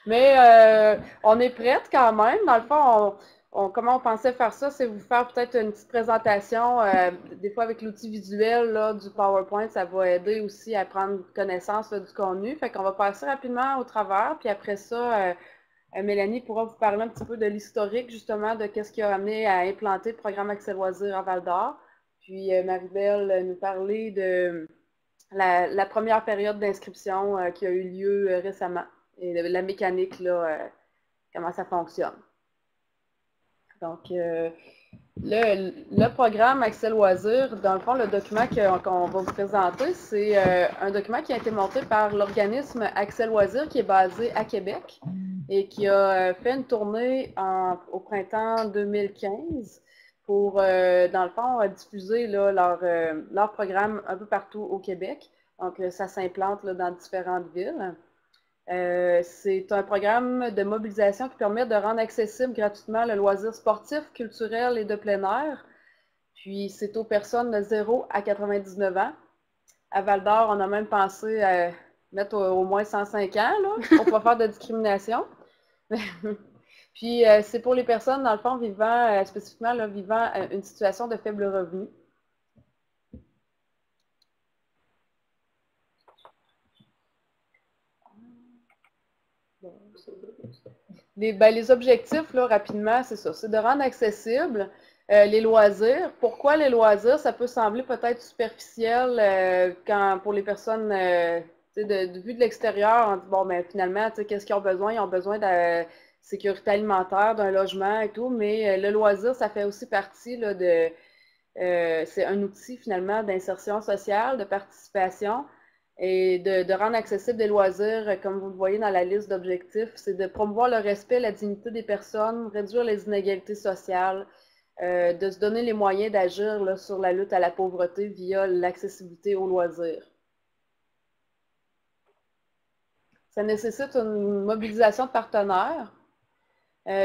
Mais on est prête quand même. Dans le fond, comment on pensait faire ça, c'est vous faire peut-être une petite présentation. Des fois, avec l'outil visuel là, du PowerPoint, ça va aider aussi à prendre connaissance là, du contenu. Fait qu'on va passer rapidement au travers. Puis après ça, Mélanie pourra vous parler un petit peu de l'historique, justement, de qu'est-ce qui a amené à implanter le programme Accès Loisirs à Val-d'Or. Puis Marie-Belle nous parler de la première période d'inscription qui a eu lieu récemment et de la mécanique, là, comment ça fonctionne. Donc, le programme Accès Loisirs, dans le fond, le document qu'on va vous présenter, c'est un document qui a été monté par l'organisme Accès Loisirs qui est basé à Québec et qui a fait une tournée au printemps 2015 pour, dans le fond, diffuser là, leur programme un peu partout au Québec. Donc, ça s'implante là, dans différentes villes. C'est un programme de mobilisation qui permet de rendre accessible gratuitement le loisir sportif, culturel et de plein air. Puis, c'est aux personnes de 0 à 99 ans. À Val-d'Or, on a même pensé à mettre au moins 105 ans là, pour pas faire de discrimination. Puis, c'est pour les personnes, dans le fond, vivant, spécifiquement, là, vivant une situation de faible revenu. Les objectifs, là, rapidement, c'est ça. C'est de rendre accessible les loisirs. Pourquoi les loisirs? Ça peut sembler peut-être superficiel pour les personnes, vue de l'extérieur, on dit, bon, ben finalement, qu'est-ce qu'ils ont besoin? Ils ont besoin de sécurité alimentaire, d'un logement et tout, mais le loisir, ça fait aussi partie là, c'est un outil finalement d'insertion sociale, de participation et de rendre accessible des loisirs, comme vous le voyez dans la liste d'objectifs, c'est de promouvoir le respect, la dignité des personnes, réduire les inégalités sociales, de se donner les moyens d'agir sur la lutte à la pauvreté via l'accessibilité aux loisirs. Ça nécessite une mobilisation de partenaires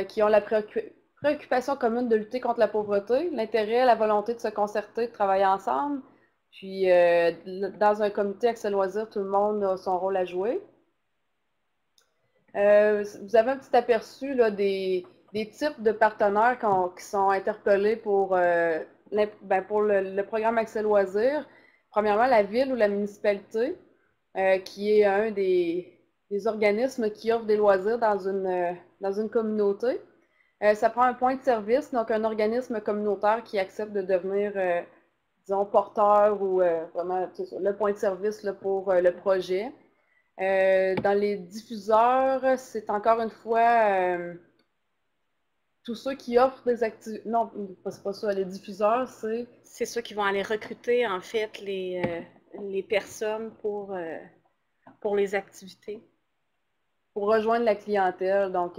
qui ont la préoccupation commune de lutter contre la pauvreté, l'intérêt, la volonté de se concerter, de travailler ensemble. Puis, dans un comité Accès Loisirs, tout le monde a son rôle à jouer. Vous avez un petit aperçu là, des types de partenaires qui sont interpellés pour le programme Accès Loisirs. Premièrement, la ville ou la municipalité, qui est un des organismes qui offrent des loisirs dans une communauté. Ça prend un point de service, donc un organisme communautaire qui accepte de devenir, disons, porteur ou vraiment le point de service là, pour le projet. Dans les diffuseurs, c'est encore une fois tous ceux qui offrent des activités. Non, c'est pas ça. Les diffuseurs, c'est. C'est ceux qui vont aller recruter, en fait, les personnes pour les activités. Pour rejoindre la clientèle. Donc,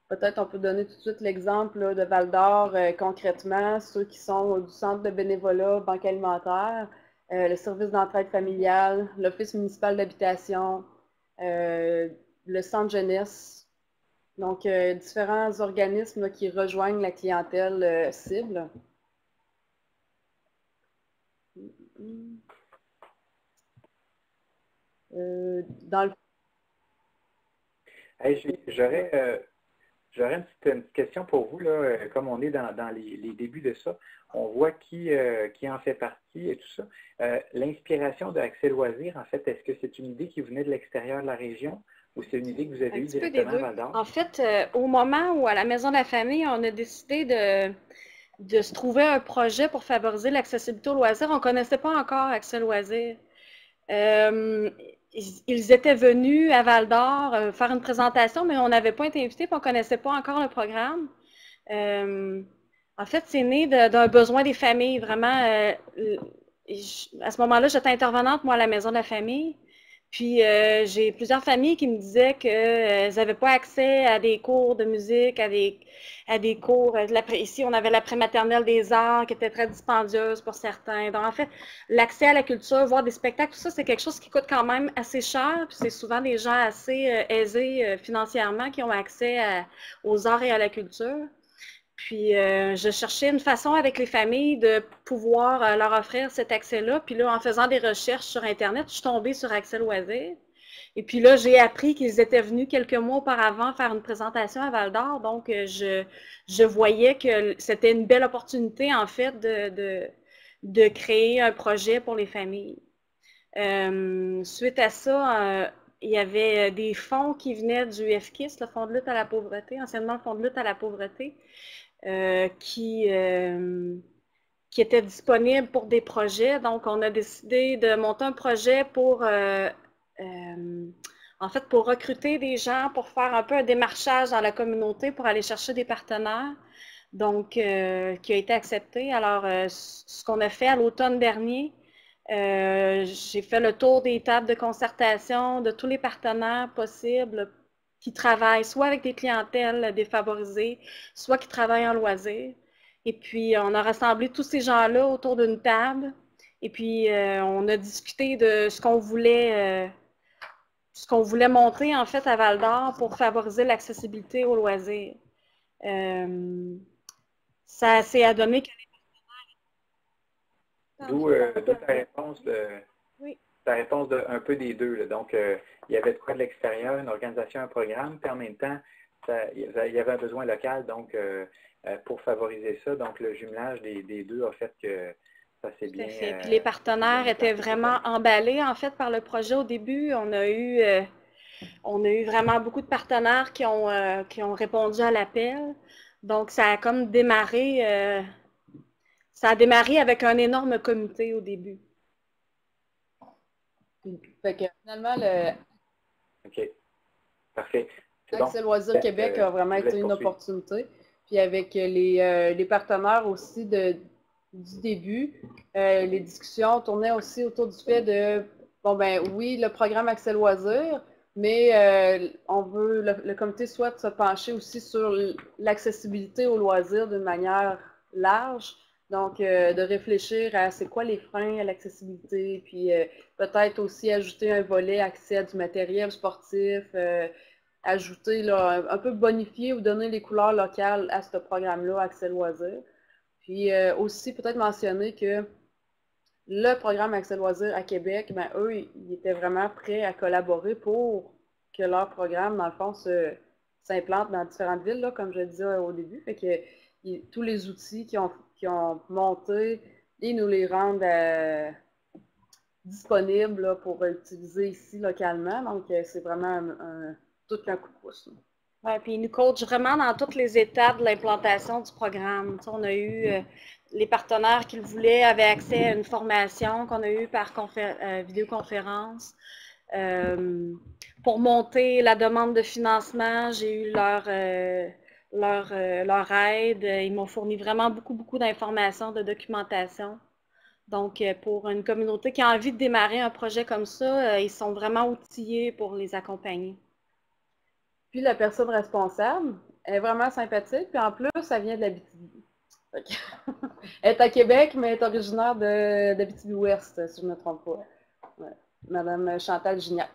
peut-être on peut donner tout de suite l'exemple de Val-d'Or concrètement, ceux qui sont du centre de bénévolat, banque alimentaire, le service d'entraide familiale, l'Office municipal d'habitation, le centre jeunesse. Donc, différents organismes qui rejoignent la clientèle cible. Dans le... Hey, j'aurais une petite question pour vous, là, comme on est dans les débuts de ça. On voit qui en fait partie et tout ça. L'inspiration de Accès Loisirs, en fait, est-ce que c'est une idée qui venait de l'extérieur de la région ou c'est une idée que vous avez eue directement à Val-d'Or? En fait, au moment où, à la Maison de la Famille, on a décidé de se trouver un projet pour favoriser l'accessibilité aux loisirs, on ne connaissait pas encore Accès Loisirs. Ils étaient venus à Val-d'Or faire une présentation, mais on n'avait pas été invités et on ne connaissait pas encore le programme. En fait, c'est né d'un besoin des familles. Vraiment, à ce moment-là, j'étais intervenante, moi, à la Maison de la Famille. Puis, j'ai plusieurs familles qui me disaient qu'elles n'avaient pas accès à des cours de musique, à des cours. Ici, on avait la prématernelle des arts qui était très dispendieuse pour certains. Donc, en fait, l'accès à la culture, voir des spectacles, tout ça, c'est quelque chose qui coûte quand même assez cher. Puis, c'est souvent des gens assez aisés financièrement qui ont accès aux arts et à la culture. Puis, je cherchais une façon avec les familles de pouvoir leur offrir cet accès-là. Puis là, en faisant des recherches sur Internet, je suis tombée sur Accès Loisirs. Et puis là, j'ai appris qu'ils étaient venus quelques mois auparavant faire une présentation à Val-d'Or. Donc, je voyais que c'était une belle opportunité, en fait, de créer un projet pour les familles. Suite à ça, il y avait des fonds qui venaient du FKIS, le Fonds de lutte à la pauvreté, anciennement le Fonds de lutte à la pauvreté, qui étaient disponibles pour des projets. Donc, on a décidé de monter un projet pour, en fait, pour recruter des gens, pour faire un peu un démarchage dans la communauté, pour aller chercher des partenaires. Donc, qui a été accepté. Alors, ce qu'on a fait à l'automne dernier, j'ai fait le tour des tables de concertation de tous les partenaires possibles qui travaillent soit avec des clientèles défavorisées, soit qui travaillent en loisirs. Et puis, on a rassemblé tous ces gens-là autour d'une table. Et puis, on a discuté de ce qu'on voulait montrer, en fait, à Val-d'Or pour favoriser l'accessibilité aux loisirs. Ça s'est adonné que D'où ta réponse un peu des deux. Là. Donc, il y avait de quoi de l'extérieur, une organisation, un programme, puis en même temps, il y avait un besoin local, donc pour favoriser ça, donc le jumelage des deux a fait que ça s'est bien... Puis les partenaires étaient vraiment emballés, en fait, par le projet au début. On a eu vraiment beaucoup de partenaires qui ont répondu à l'appel. Donc, ça a comme démarré... ça a démarré avec un énorme comité au début. Fait que finalement, OK. Parfait. Accès Loisirs Québec a vraiment été une opportunité. Puis avec les partenaires aussi du début, les discussions tournaient aussi autour du fait de, bon ben oui, le programme Accès Loisirs, mais on veut, le comité souhaite se pencher aussi sur l'accessibilité aux loisirs d'une manière large. Donc, de réfléchir à c'est quoi les freins à l'accessibilité, puis peut-être aussi ajouter un volet accès à du matériel sportif, ajouter, là, un peu bonifier ou donner les couleurs locales à ce programme-là, Accès Loisirs. Puis aussi peut-être mentionner que le programme Accès Loisirs à Québec, ben eux, ils étaient vraiment prêts à collaborer pour que leur programme, dans le fond, s'implante dans différentes villes, là, comme je le disais au début. Fait que tous les outils qui ont monté, ils nous les rendent disponibles là, pour utiliser ici localement. Donc, c'est vraiment tout un coup de pouce. Oui, puis ils nous coachent vraiment dans toutes les étapes de l'implantation du programme. Tu sais, on a eu les partenaires qui le voulaient avaient accès à une formation qu'on a eue par vidéoconférence. Pour monter la demande de financement, j'ai eu leur aide. Ils m'ont fourni vraiment beaucoup d'informations, de documentation. Donc, pour une communauté qui a envie de démarrer un projet comme ça, ils sont vraiment outillés pour les accompagner. Puis la personne responsable est vraiment sympathique, puis en plus, ça vient de l'Abitibi. Elle est à Québec, mais elle est originaire d'Abitibi-Ouest, si je ne me trompe pas. Ouais. Madame Chantal Gignac.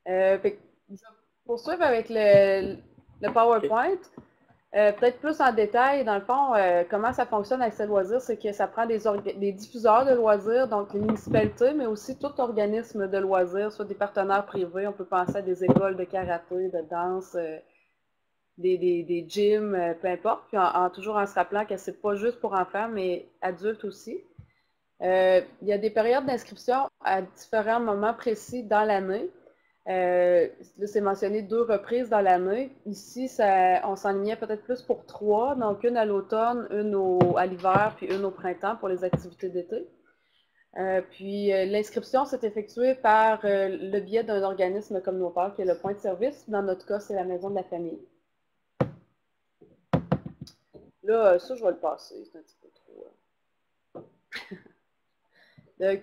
Fait que, je vais poursuivre avec le PowerPoint. Peut-être plus en détail, dans le fond, comment ça fonctionne avec ces loisirs, c'est que ça prend des diffuseurs de loisirs, donc les municipalités, mais aussi tout organisme de loisirs, soit des partenaires privés, on peut penser à des écoles de karaté, de danse, des gyms, peu importe, puis toujours en se rappelant que c'est pas juste pour enfants, mais adultes aussi. Il y a des périodes d'inscription à différents moments précis dans l'année. Là, c'est mentionné 2 reprises dans l'année. Ici, on s'enlignait peut-être plus pour 3, donc une à l'automne, une à l'hiver, puis une au printemps pour les activités d'été. Puis l'inscription s'est effectuée par le biais d'un organisme communautaire qui est le point de service. Dans notre cas, c'est la maison de la famille. Là, ça, je vais le passer. C'est un petit peu trop...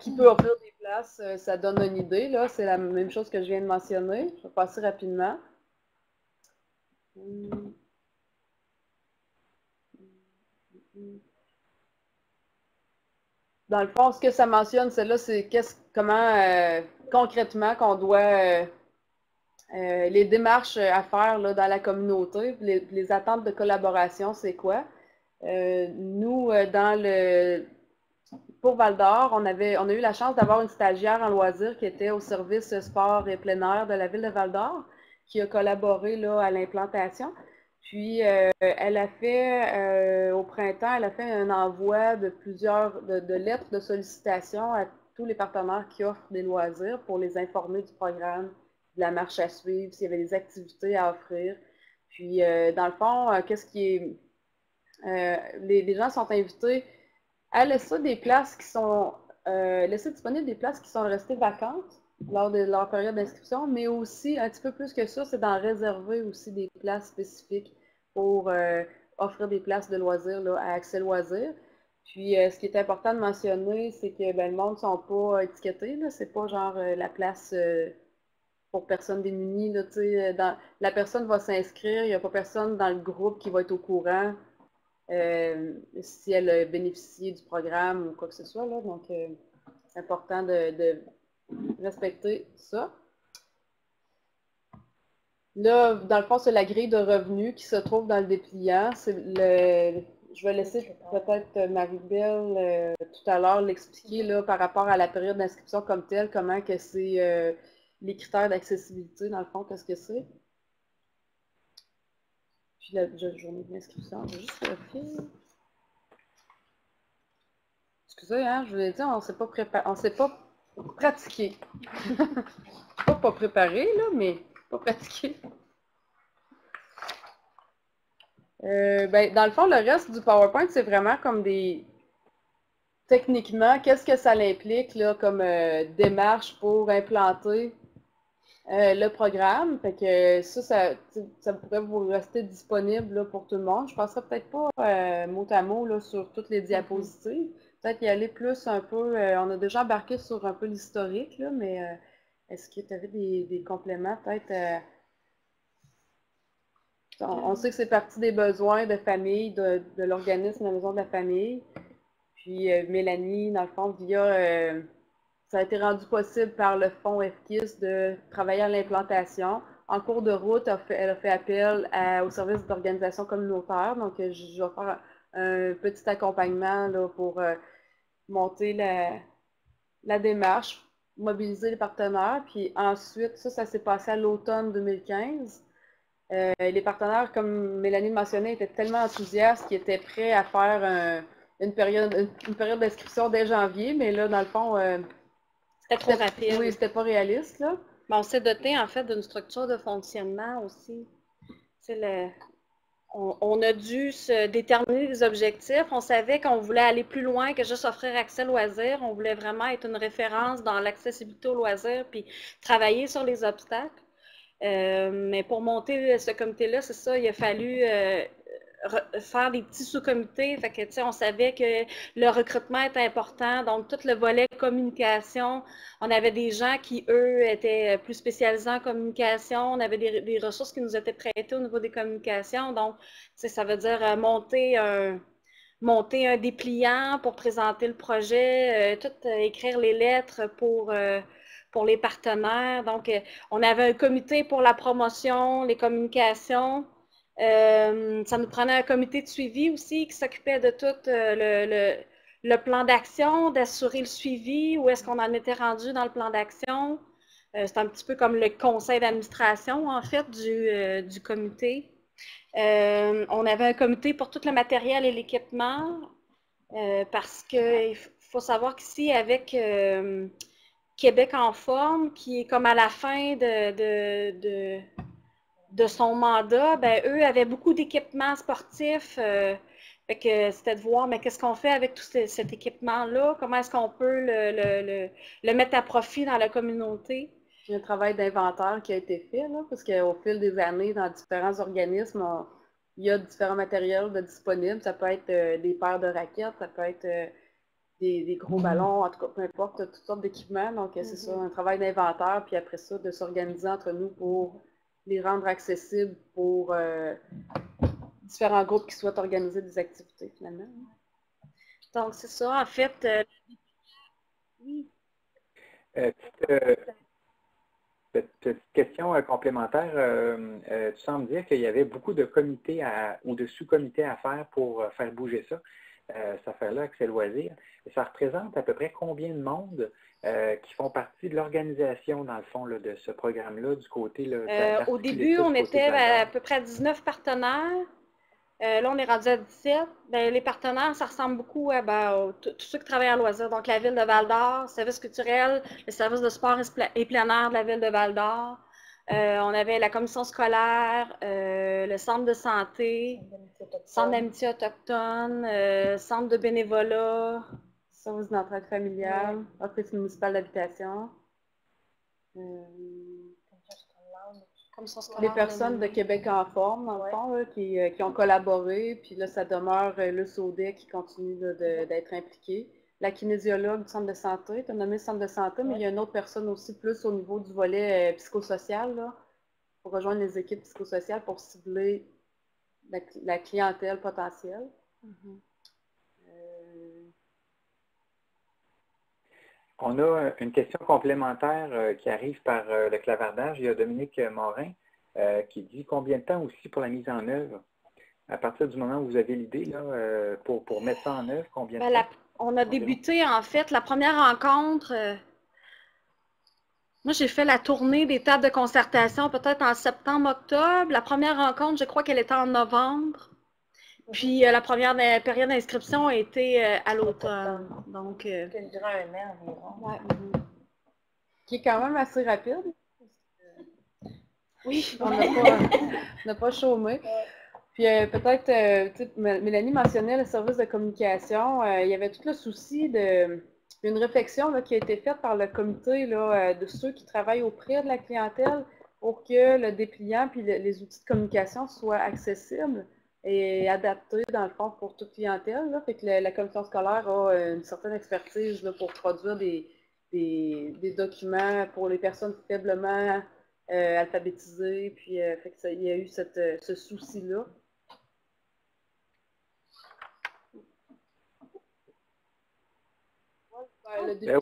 qui peut offrir des places, ça donne une idée. Là, c'est la même chose que je viens de mentionner. Je vais passer rapidement. Dans le fond, ce que ça mentionne, celle-là, c'est comment concrètement qu'on doit les démarches à faire là, dans la communauté, les attentes de collaboration, c'est quoi? Nous, pour Val-d'Or, on a eu la chance d'avoir une stagiaire en loisirs qui était au service sport et plein air de la ville de Val-d'Or, qui a collaboré là, à l'implantation. Puis, elle a fait, au printemps, elle a fait un envoi de plusieurs de lettres de sollicitation à tous les partenaires qui offrent des loisirs pour les informer du programme, de la marche à suivre, s'il y avait des activités à offrir. Puis, dans le fond, qu'est-ce qui est... les gens sont invités à laisser des places qui sont... laisser disponibles des places qui sont restées vacantes lors de leur période d'inscription, mais aussi, un petit peu plus que ça, c'est d'en réserver aussi des places spécifiques pour offrir des places de loisirs là, à accès loisirs. Puis, ce qui est important de mentionner, c'est que ben, le monde ne sont pas étiquetés. C'est pas genre la place pour personnes démunies. Là, la personne va s'inscrire, il n'y a pas personne dans le groupe qui va être au courant si elle a bénéficié du programme ou quoi que ce soit. Là. Donc, c'est important de respecter ça. Là, dans le fond, c'est la grille de revenus qui se trouve dans le dépliant. Je vais laisser peut-être Marie-Belle tout à l'heure l'expliquer là, par rapport à la période d'inscription comme telle, comment que c'est les critères d'accessibilité, dans le fond, qu'est-ce que c'est. Puis la journée d'inscription, je vais juste vérifier. Excusez, hein, je vous l'ai dit, on ne s'est pas pratiqué. pas préparé, là, mais pas pratiqué. Ben, dans le fond, le reste du PowerPoint, c'est vraiment comme des... Techniquement, qu'est-ce que ça implique là, comme démarche pour implanter le programme? Fait que ça pourrait vous rester disponible là, pour tout le monde. Je ne passerai peut-être pas mot à mot là, sur toutes les diapositives. Peut-être y aller plus un peu... on a déjà embarqué sur un peu l'historique, là, mais est-ce que tu avais des compléments peut-être... On sait que c'est partie des besoins de famille, de l'organisme La Maison de la Famille. Puis Mélanie, dans le fond, ça a été rendu possible par le fonds FKIS de travailler à l'implantation. En cours de route, elle a fait appel au service d'organisation communautaire. Donc, je vais faire un petit accompagnement là, pour monter la démarche, mobiliser les partenaires. Puis ensuite, ça s'est passé à l'automne 2015. Les partenaires, comme Mélanie le mentionnait, étaient tellement enthousiastes qu'ils étaient prêts à faire une période d'inscription dès janvier, mais là, dans le fond, c'était trop rapide. Oui, c'était pas réaliste, là. Mais on s'est doté, en fait, d'une structure de fonctionnement aussi. On a dû se déterminer des objectifs. On savait qu'on voulait aller plus loin que juste offrir accès loisirs. On voulait vraiment être une référence dans l'accessibilité aux loisirs puis travailler sur les obstacles. Mais pour monter ce comité-là, c'est ça, il a fallu faire des petits sous-comités. Fait que, tu sais, on savait que le recrutement était important. Donc, tout le volet communication, on avait des gens qui, eux, étaient plus spécialisés en communication. On avait des ressources qui nous étaient prêtées au niveau des communications. Donc, tu sais, ça veut dire monter un dépliant pour présenter le projet, écrire les lettres pour les partenaires. Donc, on avait un comité pour la promotion, les communications. Ça nous prenait un comité de suivi aussi qui s'occupait de tout le plan d'action, d'assurer le suivi, où est-ce qu'on en était rendu dans le plan d'action. C'est un petit peu comme le conseil d'administration, en fait, du comité. On avait un comité pour tout le matériel et l'équipement, parce qu'il faut savoir qu'ici, avec Québec en forme, qui est comme à la fin de son mandat, ben, eux avaient beaucoup d'équipements sportifs. Fait que c'était de voir, mais qu'est-ce qu'on fait avec tout cet équipement-là? Comment est-ce qu'on peut le mettre à profit dans la communauté? Il y a un travail d'inventaire qui a été fait, là, parce qu'au fil des années, dans différents organismes, il y a différents matériels disponibles. Ça peut être des paires de raquettes, ça peut être des gros ballons, en tout cas, peu importe, toutes sortes d'équipements. Donc, c'est ça, un travail d'inventaire, puis après ça, de s'organiser entre nous pour les rendre accessibles pour différents groupes qui souhaitent organiser des activités, finalement. Donc, c'est ça, en fait. Oui. Petite question complémentaire. Tu sembles dire qu'il y avait beaucoup de comités ou de sous-comités à faire pour faire bouger ça. cette affaire-là, Accès Loisirs. Et ça représente à peu près combien de monde qui font partie de l'organisation, dans le fond, là, de ce programme-là, du côté... Là, au début, on était à peu près à 19 partenaires. Là, on est rendu à 17. Ben, les partenaires, ça ressemble beaucoup à tous ceux qui travaillent en loisirs. Donc, la Ville de Val-d'Or, le service culturel, le service de sport et plein air de la Ville de Val-d'Or. On avait la commission scolaire, le centre de santé, centre d'amitié autochtone, centre de bénévolat, service d'entraide familiale, office municipal d'habitation. Les personnes de Québec en forme, dans le fond, là, qui ont collaboré, puis là, ça demeure le SODEC qui continue d'être impliqué. La kinésiologue du centre de santé, tu as nommé le centre de santé, mais il y a une autre personne aussi, plus au niveau du volet psychosocial, là, pour rejoindre les équipes psychosociales pour cibler la clientèle potentielle. On a une question complémentaire qui arrive par le clavardage. Il y a Dominique Morin qui dit combien de temps aussi pour la mise en œuvre? À partir du moment où vous avez l'idée là, pour mettre ça en œuvre, combien de temps? On a débuté en fait la première rencontre. Moi, j'ai fait la tournée des tables de concertation peut-être en septembre-octobre. La première rencontre, je crois qu'elle était en novembre. Puis la première période d'inscription a été à l'automne. Donc, ça durera 1 an environ. Ouais. Qui est quand même assez rapide. Oui, on n'a pas chômé. Puis peut-être, Mélanie mentionnait le service de communication. Il y avait tout le souci d'une réflexion là, qui a été faite par le comité là, de ceux qui travaillent auprès de la clientèle pour que le dépliant puis les outils de communication soient accessibles et adaptés, dans le fond, pour toute clientèle. Là. Fait que la commission scolaire a une certaine expertise là, pour produire des documents pour les personnes faiblement alphabétisées. Puis, fait que il y a eu ce souci-là.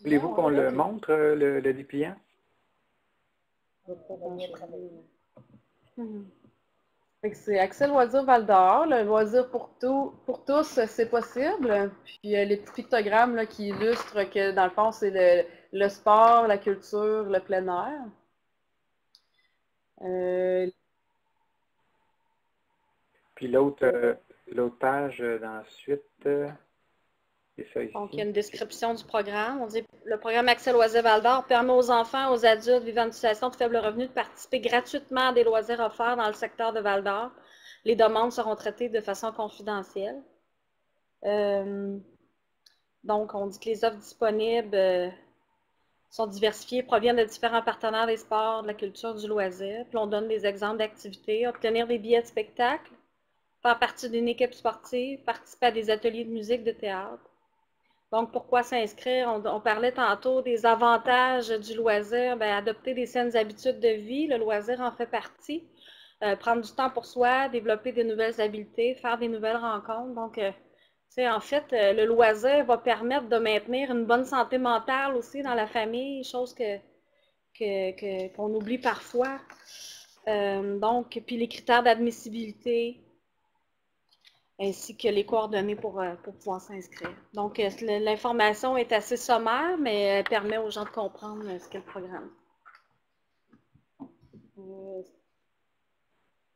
Voulez-vous qu'on le montre, le dépliant? C'est Accès Loisirs Val-d'Or, le loisir pour tous, c'est possible. Puis les petits pictogrammes là, qui illustrent que dans le fond, c'est le sport, la culture, le plein air. Puis l'autre page ensuite, c'est ça ici. Donc, il y a une description du programme. On dit le programme Accès Loisirs Val-d'Or permet aux enfants, aux adultes vivant en situation de faible revenu de participer gratuitement à des loisirs offerts dans le secteur de Val-d'Or. Les demandes seront traitées de façon confidentielle. Donc, on dit que les offres disponibles sont diversifiées, proviennent de différents partenaires des sports, de la culture, du loisir. Puis on donne des exemples d'activités, obtenir des billets de spectacle, faire partie d'une équipe sportive, participer à des ateliers de musique, de théâtre. Donc, pourquoi s'inscrire? On parlait tantôt des avantages du loisir. Bien, adopter des saines habitudes de vie, le loisir en fait partie. Prendre du temps pour soi, développer de nouvelles habiletés, faire des nouvelles rencontres. Donc, en fait, le loisir va permettre de maintenir une bonne santé mentale aussi dans la famille, chose qu'on oublie parfois. Donc, puis les critères d'admissibilité, ainsi que les coordonnées pour pouvoir s'inscrire. Donc, l'information est assez sommaire, mais elle permet aux gens de comprendre ce qu'est le programme.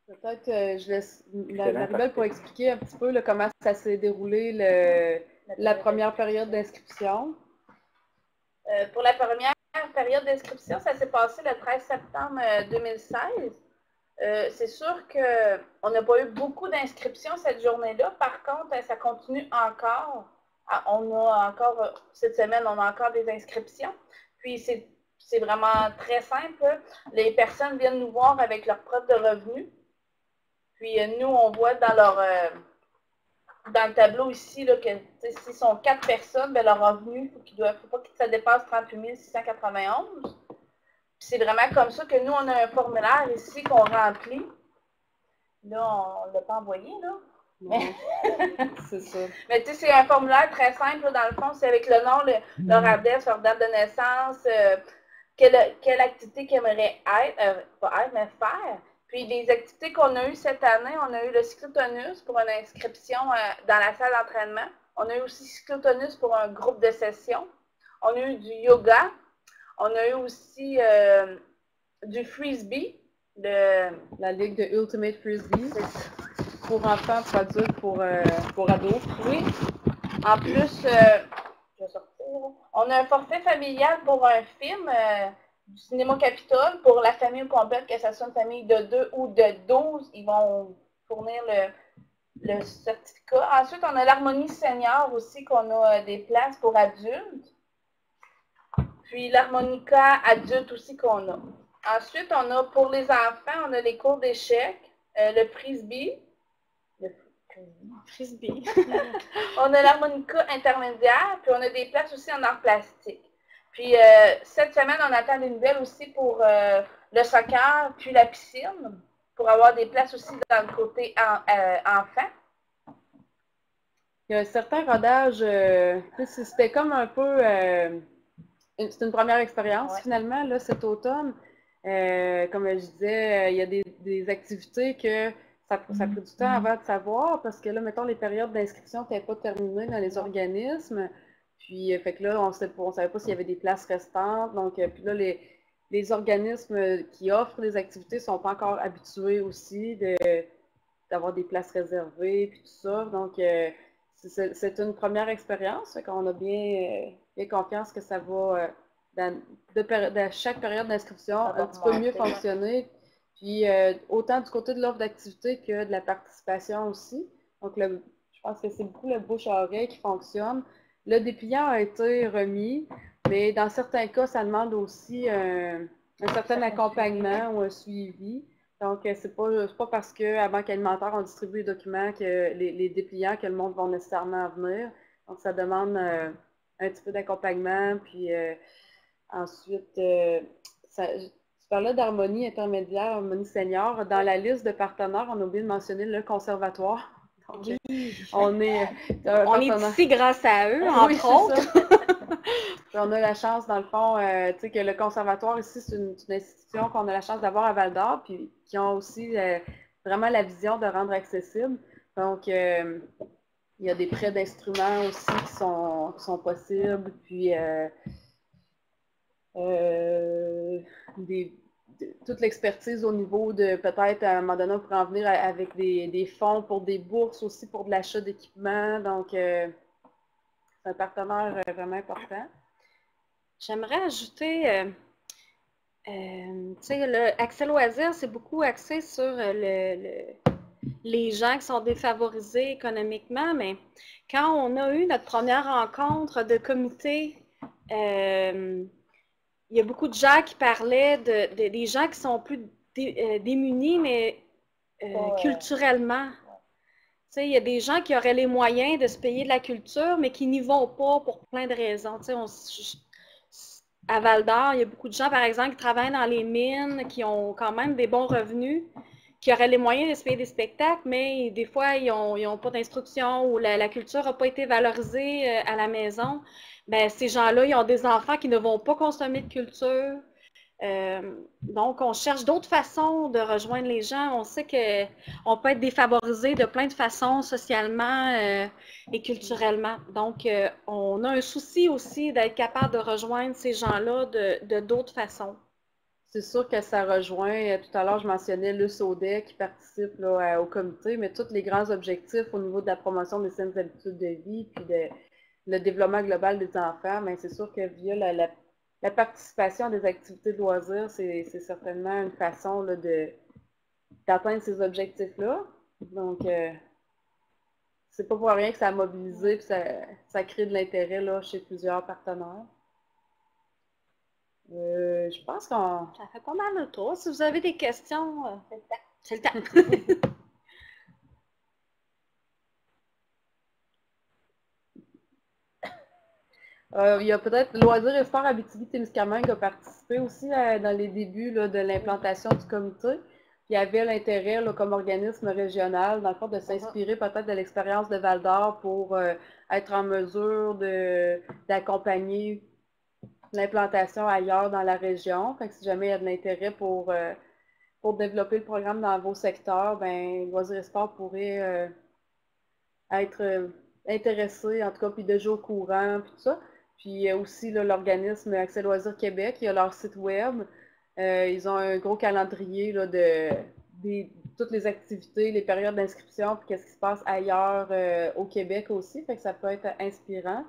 Peut-être je laisse Marie-Belle pour expliquer un petit peu là, comment ça s'est déroulé la première période d'inscription. Pour la première période d'inscription, ça s'est passé le 13 septembre 2016. C'est sûr qu'on n'a pas eu beaucoup d'inscriptions cette journée-là. Par contre, ça continue encore. On a encore, cette semaine, on a encore des inscriptions. Puis, c'est vraiment très simple. Les personnes viennent nous voir avec leur preuve de revenus. Puis, nous, on voit dans le tableau ici là, que s'ils sont 4 personnes, bien, leur revenu, il ne faut pas que ça dépasse 38 691. C'est vraiment comme ça que nous, on a un formulaire ici qu'on remplit. Là, on ne l'a pas envoyé, là. Mais c'est ça. Mais tu sais, c'est un formulaire très simple, là, dans le fond. C'est avec le nom, leur adresse, leur date de naissance, quelle activité qu'ils aimeraient pas être, mais faire. Puis, les activités qu'on a eues cette année, on a eu le cyclotonus pour une inscription dans la salle d'entraînement. On a eu aussi cyclotonus pour un groupe de session. On a eu du yoga. On a eu aussi du frisbee. La ligue de Ultimate Frisbee. Pour enfants, pour adultes, pour ados. Oui. En plus, je vais sortir. On a un forfait familial pour un film du Cinéma Capitole pour la famille complète, que ce soit une famille de 2 ou de 12. Ils vont fournir le certificat. Ensuite, on a l'harmonie senior aussi, qu'on a des places pour adultes. Puis l'harmonica adulte aussi qu'on a. Ensuite, on a pour les enfants, on a les cours d'échecs, le frisbee. Frisbee. On a l'harmonica intermédiaire, puis on a des places aussi en art plastique. Puis cette semaine, on attend des nouvelles aussi pour le soccer, puis la piscine, pour avoir des places aussi dans le côté enfant. Il y a un certain rodage, c'était comme un peu, c'est une première expérience finalement, là, cet automne. Comme je disais, il y a des activités que ça a pris du temps avant de savoir, parce que là, mettons, les périodes d'inscription n'étaient pas terminées dans les organismes. Puis, fait que là, on ne savait pas s'il y avait des places restantes. Donc, puis là, les organismes qui offrent des activités ne sont pas encore habitués aussi d'avoir des places réservées, puis tout ça. Donc, c'est une première expérience. On a bien confiance que ça va, dans chaque période d'inscription, un petit peu mieux fonctionner. Puis, autant du côté de l'offre d'activité que de la participation aussi. Donc, je pense que c'est beaucoup le bouche à oreille qui fonctionne. Le dépliant a été remis, mais dans certains cas, ça demande aussi un certain accompagnement ou un suivi. Donc, c'est pas parce qu'à Banque alimentaire, on distribue les documents, que les dépliants, que le monde va nécessairement venir. Donc, ça demande un petit peu d'accompagnement. Puis, ensuite, tu parlais d'harmonie intermédiaire, harmonie senior. Dans la liste de partenaires, on a oublié de mentionner le conservatoire. Donc, on est ici grâce à eux, entre autres. On a la chance, dans le fond, que le conservatoire ici, c'est une institution qu'on a la chance d'avoir à Val-d'Or, puis qui ont aussi vraiment la vision de rendre accessible. Donc, il y a des prêts d'instruments aussi qui sont possibles, puis toute l'expertise au niveau de, peut-être, à un moment donné, on pourrait en venir avec des fonds pour des bourses aussi, pour de l'achat d'équipements. Donc, c'est un partenaire vraiment important. J'aimerais ajouter, tu sais, le Accès Loisirs, c'est beaucoup axé sur les gens qui sont défavorisés économiquement, mais quand on a eu notre première rencontre de comité, il y a beaucoup de gens qui parlaient des gens qui sont plus démunis, mais culturellement. Tu sais, il y a des gens qui auraient les moyens de se payer de la culture, mais qui n'y vont pas pour plein de raisons. Tu sais, à Val-d'Or, il y a beaucoup de gens, par exemple, qui travaillent dans les mines, qui ont quand même des bons revenus, qui auraient les moyens de se payer des spectacles, mais des fois, ils n'ont pas d'instruction ou la culture n'a pas été valorisée à la maison. Bien, ces gens-là, ils ont des enfants qui ne vont pas consommer de culture. Donc, on cherche d'autres façons de rejoindre les gens. On sait qu'on peut être défavorisé de plein de façons, socialement et culturellement. Donc, on a un souci aussi d'être capable de rejoindre ces gens-là de d'autres façons. C'est sûr que ça rejoint, tout à l'heure, je mentionnais le SODEC qui participe là, au comité, mais tous les grands objectifs au niveau de la promotion des saines habitudes de vie, puis le développement global des enfants, mais c'est sûr que via la participation à des activités de loisirs, c'est certainement une façon là, d'atteindre ces objectifs-là. Donc, c'est pas pour rien que ça a mobilisé et ça crée de l'intérêt là, chez plusieurs partenaires. Je pense qu'on... Ça fait pas mal le tour. Si vous avez des questions, c'est le temps. Il y a peut-être Loisirs et Sport Abitibi-Témiscamingue qui a participé aussi dans les débuts là, de l'implantation du comité. Il y avait l'intérêt comme organisme régional, dans le fond, de s'inspirer peut-être de l'expérience de Val-d'Or pour être en mesure d'accompagner l'implantation ailleurs dans la région. Fait que si jamais il y a de l'intérêt pour développer le programme dans vos secteurs, ben Loisirs et Sport pourrait être intéressés, en tout cas, puis déjà au courant, puis tout ça. Puis aussi l'organisme Accès Loisirs Québec, il y a leur site web. Ils ont un gros calendrier là, de toutes les activités, les périodes d'inscription, puis qu'est-ce qui se passe ailleurs au Québec aussi. Fait que ça peut être inspirant.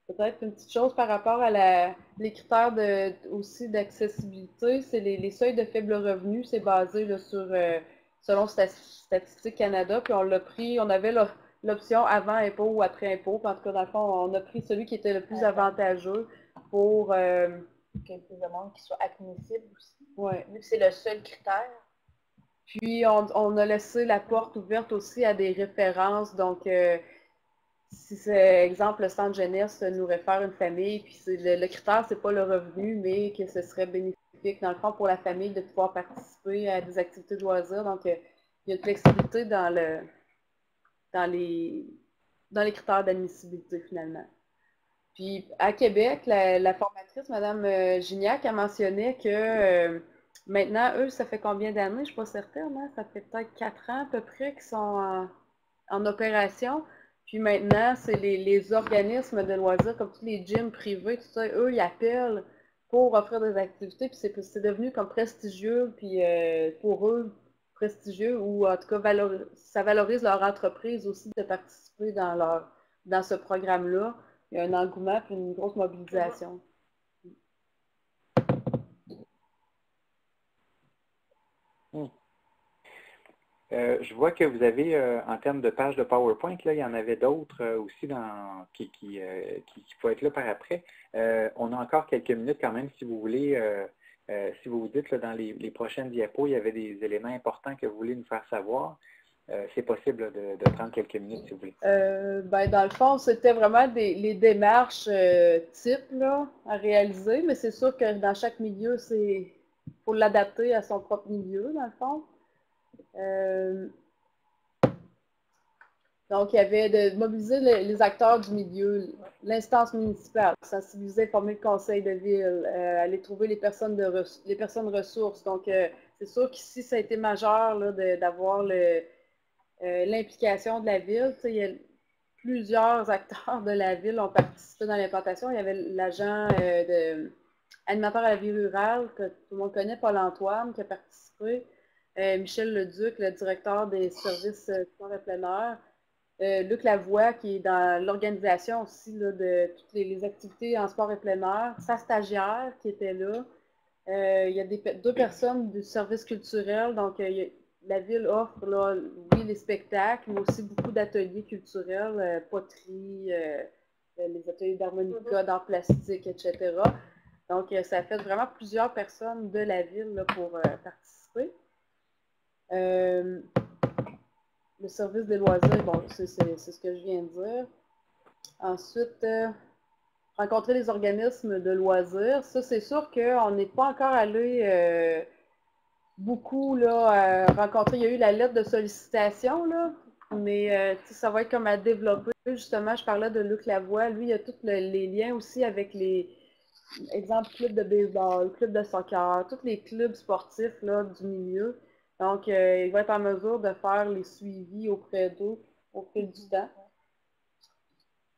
Peut-être une petite chose par rapport à les critères aussi d'accessibilité, c'est les seuils de faible revenu, c'est basé là, sur selon Statistique Canada, puis on l'a pris, on avait l'option avant impôt ou après impôt, puis en tout cas, dans le fond, on a pris celui qui était le plus avantageux pour qu'il y ait plus de monde qui soit admissible aussi, ouais. Vu que c'est le seul critère. Puis on a laissé la porte ouverte aussi à des références, donc si c'est exemple le centre jeunesse nous réfère une famille, puis le critère c'est pas le revenu, mais que ce serait bénéfique dans le fond pour la famille de pouvoir participer à des activités de loisirs. Donc il y a une flexibilité dans les critères d'admissibilité finalement. Puis à Québec, la formatrice, Mme Gignac, a mentionné que maintenant, eux, ça fait combien d'années? Je ne suis pas certaine, hein? Ça fait peut-être 4 ans à peu près qu'ils sont en opération. Puis maintenant, c'est les organismes de loisirs, comme tous les gyms privés, tout ça, eux, ils appellent pour offrir des activités. Puis c'est devenu comme prestigieux, puis pour eux, prestigieux, ou en tout cas, ça valorise leur entreprise aussi de participer dans ce programme-là. Il y a un engouement et une grosse mobilisation. Je vois que vous avez, en termes de pages de PowerPoint, là, il y en avait d'autres aussi qui pourraient être là par après. On a encore quelques minutes quand même, si vous voulez, si vous vous dites là, dans les prochaines diapos, il y avait des éléments importants que vous voulez nous faire savoir. C'est possible de prendre quelques minutes, si vous voulez. Dans le fond, c'était vraiment les démarches types là, à réaliser, mais c'est sûr que dans chaque milieu, il faut l'adapter à son propre milieu, dans le fond. Donc, il y avait de mobiliser les acteurs du milieu, l'instance municipale, sensibiliser, former le conseil de ville, aller trouver les personnes ressources. Donc, c'est sûr qu'ici, ça a été majeur d'avoir l'implication de la ville. Il y a plusieurs acteurs de la ville ont participé dans l'implantation. Il y avait l'agent animateur à la vie rurale, que tout le monde connaît, Paul-Antoine, qui a participé. Michel Leduc, le directeur des services sport et plein air. Luc Lavoie, qui est dans l'organisation aussi là, de toutes les activités en sport et plein air. Sa stagiaire, qui était là. Il y a deux personnes du service culturel. Donc, la ville offre, là, oui, les spectacles, mais aussi beaucoup d'ateliers culturels, poterie, les ateliers d'harmonica, d'art plastique, etc. Donc, ça fait vraiment plusieurs personnes de la ville là, pour participer. Le service des loisirs, bon, c'est ce que je viens de dire. Ensuite, rencontrer les organismes de loisirs. Ça, c'est sûr qu'on n'est pas encore allé beaucoup là, rencontrer. Il y a eu la lettre de sollicitation, là, mais ça va être comme à développer. Justement, je parlais de Luc Lavoie. Lui, il y a tous les liens aussi avec exemple, club de baseball, club de soccer, tous les clubs sportifs là, du milieu. Donc, il va être en mesure de faire les suivis auprès d'eux au fil du temps.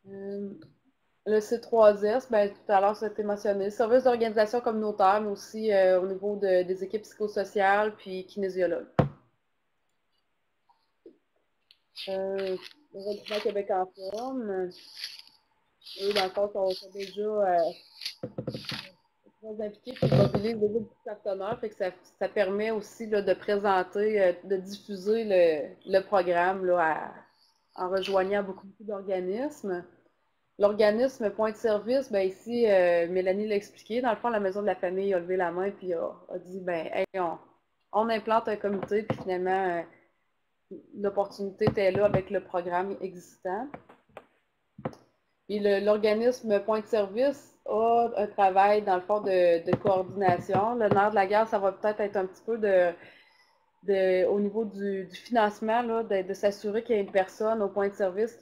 Le C3S, tout à l'heure, ça a été mentionné. Service d'organisation communautaire, mais aussi au niveau des équipes psychosociales puis kinésiologues. Le regroupement Québec en forme. Eux, dans le fond, sont déjà très impliqués et mobilisent beaucoup de partenaires. Fait que ça permet aussi là, de présenter, de diffuser le programme là, en rejoignant beaucoup d'organismes. L'organisme Point de service, ici, Mélanie l'a expliqué. Dans le fond, la Maison de la famille a levé la main et a dit, hey, on implante un comité, puis finalement, l'opportunité était là avec le programme existant. Et l'organisme Point de service a un travail, dans le fond, de coordination. Le nerf de la guerre, ça va peut-être être un petit peu au niveau du financement, là, de s'assurer qu'il y a une personne au point de service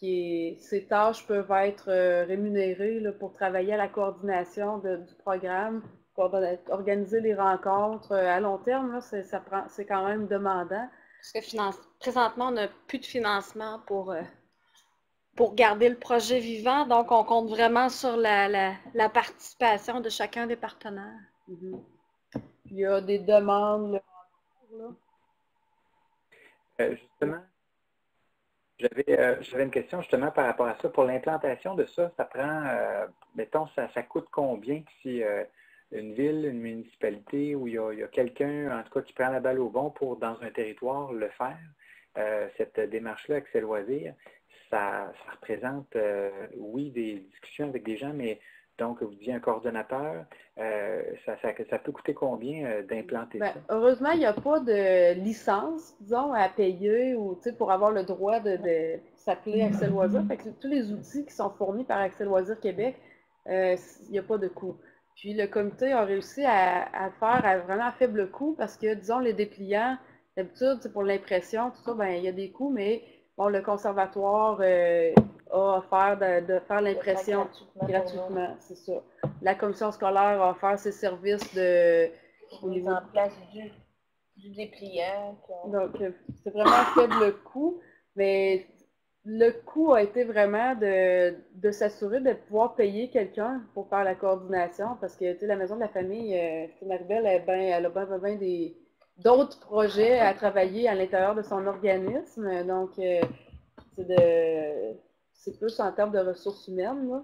ses tâches peuvent être rémunérées là, pour travailler à la coordination du programme, organiser les rencontres à long terme, là, c'est quand même demandant. Parce que présentement, on n'a plus de financement pour pour garder le projet vivant. Donc, on compte vraiment sur la participation de chacun des partenaires. Mhm. Il y a des demandes là. Justement, j'avais une question justement par rapport à ça. Pour l'implantation de ça, ça prend, mettons, ça coûte combien si une ville, une municipalité où il y a quelqu'un, en tout cas, qui prend la balle au bon pour, dans un territoire, le faire? Cette démarche-là, Accès Loisirs, ça représente, oui, des discussions avec des gens, mais donc, vous dites un coordonnateur, ça peut coûter combien d'implanter ça? Heureusement, il n'y a pas de licence, disons, à payer ou pour avoir le droit de s'appeler Accès Loisirs. Fait que tous les outils qui sont fournis par Accès Loisirs Québec, il n'y a pas de coût. Puis le comité a réussi à le faire à vraiment faible coût parce que, disons, les dépliants, d'habitude, pour l'impression, tout ça, ben, il y a des coûts, mais bon, le conservatoire a offert de faire l'impression gratuitement, c'est ça. La commission scolaire a offert ses services au niveau en place du dépliant. Donc, c'est vraiment faible coût, mais le coût a été vraiment de s'assurer de pouvoir payer quelqu'un pour faire la coordination, parce que la maison de la famille, Maribel, elle a bien d'autres projets à travailler à l'intérieur de son organisme. Donc, c'est plus en termes de ressources humaines, là.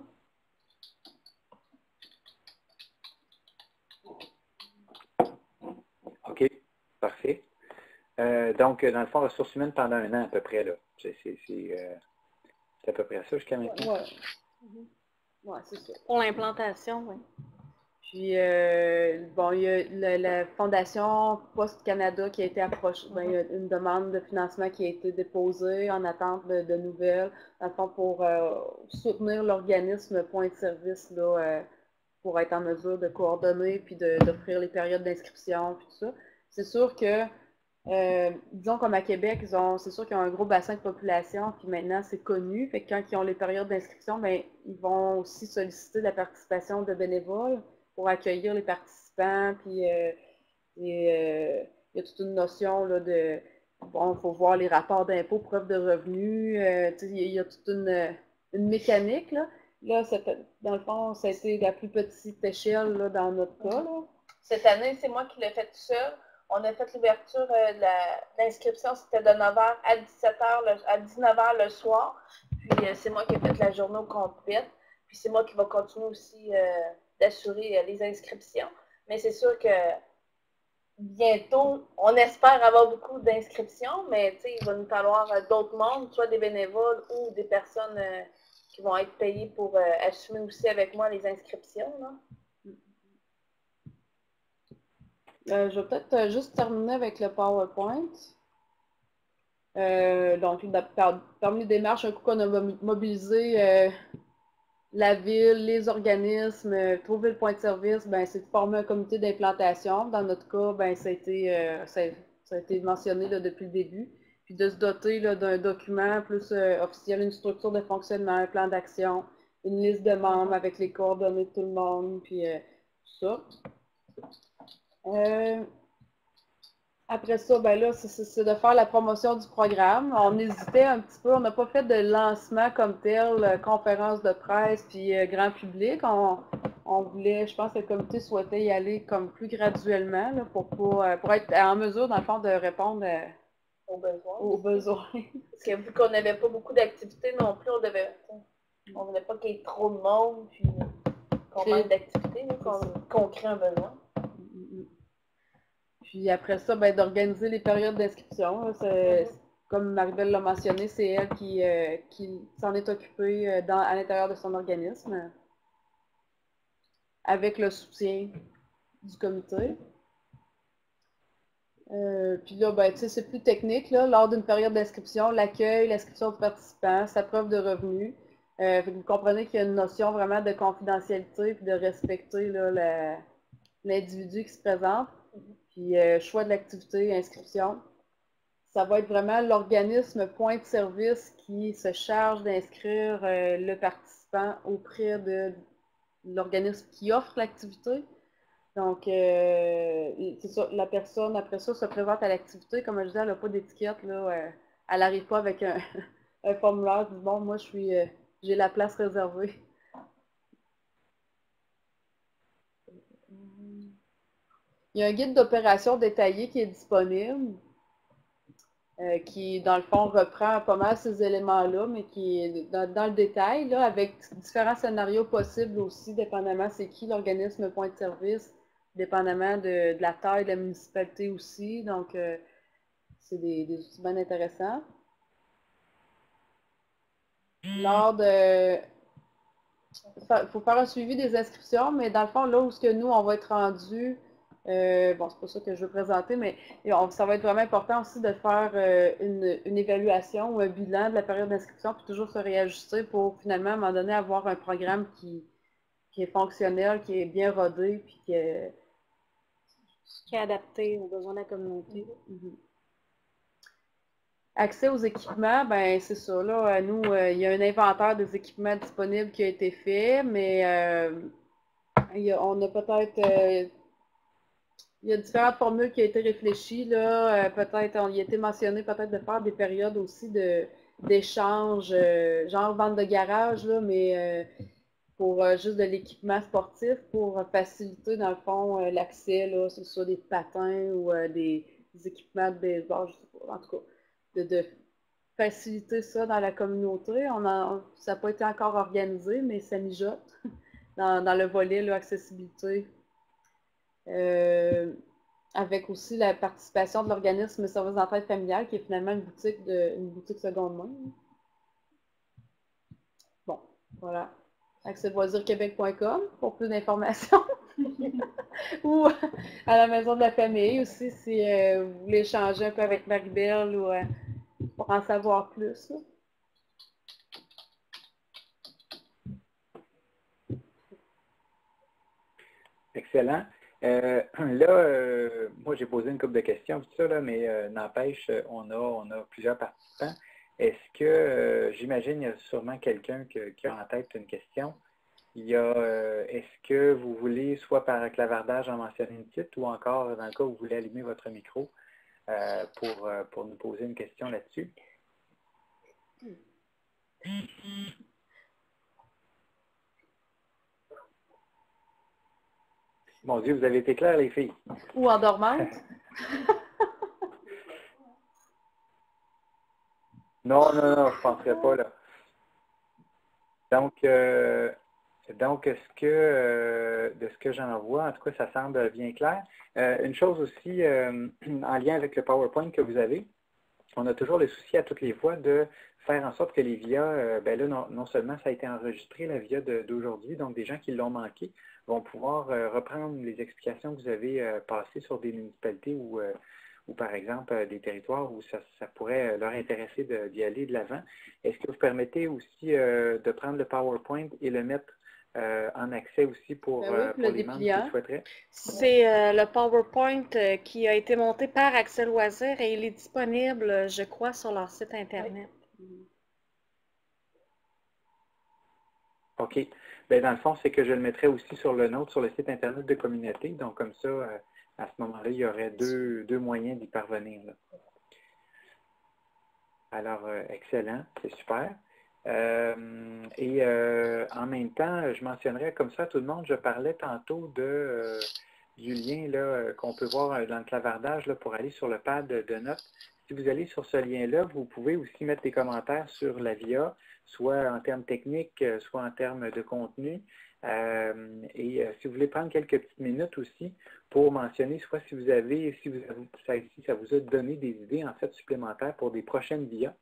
OK, parfait. Donc, dans le fond, ressources humaines pendant 1 an à peu près, là. C'est à peu près ça jusqu'à maintenant. Ouais. Ouais, c'est ça. Pour l'implantation, oui. Puis, bon, il y a la Fondation Post-Canada qui a été approchée. Ben, il y a une demande de financement qui a été déposée en attente de nouvelles, dans le fond, pour soutenir l'organisme Point de service, là, pour être en mesure de coordonner puis d'offrir les périodes d'inscription puis tout ça. C'est sûr que, disons comme à Québec, c'est sûr qu'ils ont un gros bassin de population, puis maintenant c'est connu, fait que quand ils ont les périodes d'inscription, ben, ils vont aussi solliciter la participation de bénévoles pour accueillir les participants, puis il y a toute une notion là, bon, il faut voir les rapports d'impôts, preuves de revenus, il y a toute une mécanique, là. Là, dans le fond, ça a été la plus petite échelle là, dans notre cas. Là. Cette année, c'est moi qui l'ai fait tout seul. On a fait l'ouverture de l'inscription, c'était de 9h à 17h, à 19h le soir. Puis c'est moi qui ai fait la journée au complète. Puis c'est moi qui va continuer aussi d'assurer les inscriptions. Mais c'est sûr que bientôt, on espère avoir beaucoup d'inscriptions, mais il va nous falloir d'autres mondes, soit des bénévoles ou des personnes qui vont être payées pour assumer aussi avec moi les inscriptions. Là. Je vais peut-être juste terminer avec le PowerPoint. Donc, parmi les démarches, un coup qu'on a mobilisé la ville, les organismes, trouver le point de service, ben, c'est de former un comité d'implantation. Dans notre cas, ben, ça a été mentionné là, depuis le début. Puis de se doter d'un document plus officiel, une structure de fonctionnement, un plan d'action, une liste de membres avec les coordonnées de tout le monde, puis tout ça. Après ça, ben là, c'est de faire la promotion du programme. On hésitait un petit peu, on n'a pas fait de lancement comme tel, conférence de presse, puis grand public. On voulait, je pense que le comité souhaitait y aller comme plus graduellement là, pour être en mesure, dans le fond, de répondre aux besoins. Parce que vu qu'on n'avait pas beaucoup d'activités non plus, on ne voulait pas qu'il y ait trop de monde, puis qu'on manque d'activités, qu'on crée un besoin. Puis après ça, ben, d'organiser les périodes d'inscription. Comme Maribel l'a mentionné, c'est elle qui s'en est occupée à l'intérieur de son organisme, avec le soutien du comité. Puis là, ben, c'est plus technique. Là, lors d'une période d'inscription, l'accueil, l'inscription du participant, sa preuve de revenus. Vous comprenez qu'il y a une notion vraiment de confidentialité et de respecter l'individu qui se présente. Puis choix de l'activité, inscription. Ça va être vraiment l'organisme point de service qui se charge d'inscrire le participant auprès de l'organisme qui offre l'activité. Donc, c'est ça, la personne, après ça, se présente à l'activité. Comme je disais, elle n'a pas d'étiquette. Elle n'arrive pas avec un formulaire, puis bon, moi, j'ai la place réservée. Il y a un guide d'opération détaillé qui est disponible, qui, dans le fond, reprend pas mal ces éléments-là, mais qui est dans le détail, là, avec différents scénarios possibles aussi, dépendamment c'est qui l'organisme point de service, dépendamment de la taille de la municipalité aussi. Donc, c'est des outils bien intéressants. Lors de... Il faut faire un suivi des inscriptions, mais dans le fond, là où nous, on va être rendu, bon, c'est pas ça que je veux présenter, mais ça va être vraiment important aussi de faire une évaluation ou un bilan de la période d'inscription, puis toujours se réajuster pour finalement, à un moment donné, avoir un programme qui est fonctionnel, qui est bien rodé, puis qui est adapté aux besoins de la communauté. Accès aux équipements, ben c'est ça. Là, nous, il y a un inventaire des équipements disponibles qui a été fait, mais on a peut-être... il y a différentes formules qui ont été réfléchies. Là, peut-être, il a été mentionné peut-être de faire des périodes aussi d'échange, genre vente de garage, là, mais pour juste de l'équipement sportif, pour faciliter, dans le fond, l'accès, là, que ce soit des patins ou des équipements de baseball, je sais pas, en tout cas. De faciliter ça dans la communauté. Ça n'a pas été encore organisé, mais ça mijote dans le volet là, accessibilité. Avec aussi la participation de l'organisme Service d'entraide familiale, qui est finalement une boutique seconde main. Bon, voilà. accèsloisirsquebec.com pour plus d'informations. Ou à la maison de la famille aussi, si vous voulez échanger un peu avec Marie-Belle ou pour en savoir plus. Là. Excellent. Moi, j'ai posé une couple de questions, tout ça, là, mais n'empêche, on a plusieurs participants. Est-ce que, j'imagine, il y a sûrement quelqu'un qui a en tête une question. Est-ce que vous voulez, soit par clavardage, en mentionner une petite, ou encore, dans le cas où vous voulez allumer votre micro pour nous poser une question là-dessus? Mon Dieu, vous avez été clairs, les filles. Ou endormante. Non, je ne penserais pas, là. Donc, de ce que j'en vois, en tout cas, ça semble bien clair. Une chose aussi, en lien avec le PowerPoint que vous avez, on a toujours le souci à toutes les fois de faire en sorte que les VIA, ben là, non seulement ça a été enregistré, la VIA d'aujourd'hui, donc des gens qui l'ont manqué vont pouvoir reprendre les explications que vous avez passées sur des municipalités ou par exemple des territoires où ça pourrait leur intéresser d'y aller de l'avant. Est-ce que vous permettez aussi de prendre le PowerPoint et le mettre en accès aussi pour les membres qui le souhaiteraient? C'est le PowerPoint qui a été monté par Accès Loisirs et il est disponible, je crois, sur leur site Internet. OK. Bien, dans le fond, c'est que je le mettrais aussi sur le nôtre, sur le site Internet de communauté. Donc, comme ça, à ce moment-là, il y aurait deux moyens d'y parvenir. Là. Alors, excellent, c'est super. En même temps, je mentionnerais comme ça à tout le monde, je parlais tantôt du lien qu'on peut voir dans le clavardage là, pour aller sur le pad de notes. Si vous allez sur ce lien-là, vous pouvez aussi mettre des commentaires sur la VIA, soit en termes techniques, soit en termes de contenu. Si vous voulez prendre quelques petites minutes aussi pour mentionner, soit si ça vous a donné des idées en fait supplémentaires pour des prochaines VIA,